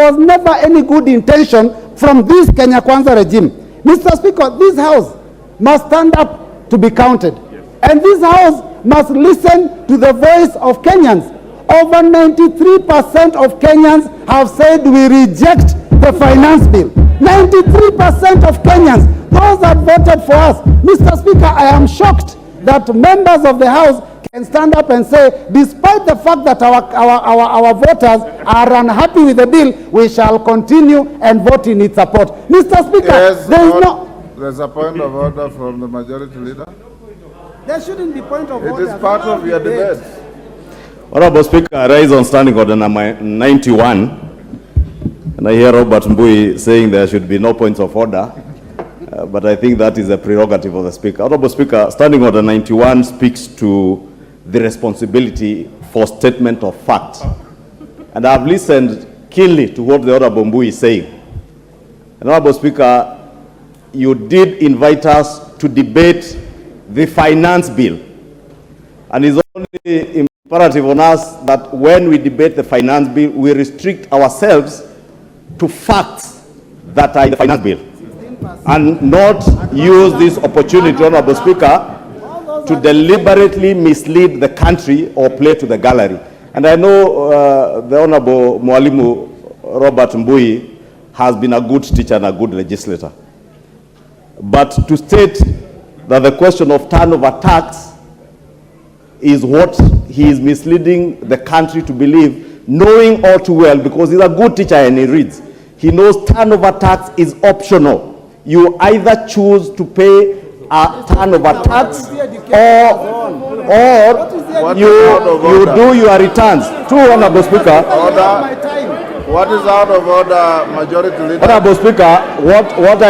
there was never any good intention from this Kenya Kwanza regime. Mr. Speaker, this House must stand up to be counted. And this House must listen to the voice of Kenyans. Over 93% of Kenyans have said we reject the finance bill. 93% of Kenyans, those that voted for us. Mr. Speaker, I am shocked that members of the House can stand up and say, despite the fact that our voters are unhappy with the bill, we shall continue and vote in its support. Mr. Speaker, yes, there's a point of order from the majority leader. There shouldn't be point of order. It is part of your debate. Honorable Speaker, I rise on standing order number 91, and I hear Robert Mbui saying there should be no points of order, but I think that is a prerogative of the Speaker. Honorable Speaker, standing order 91 speaks to the responsibility for statement of fact, and I have listened keenly to what the Honorable Mbui is saying. And Honorable Speaker, you did invite us to debate the finance bill, and it's only imperative on us that when we debate the finance bill, we restrict ourselves to facts that are in the finance bill and not use this opportunity, Honorable Speaker, to deliberately mislead the country or play to the gallery. And I know the Honorable Mwalimu Robert Mbui has been a good teacher and a good legislator. But to state that the question of turnover tax is what he is misleading the country to believe, knowing all too well, because he's a good teacher and he reads. He knows turnover tax is optional. You either choose to pay a turnover tax or you do your returns. True, Honorable Speaker. Order. What is out of order, Majority Leader? Honorable Speaker, what I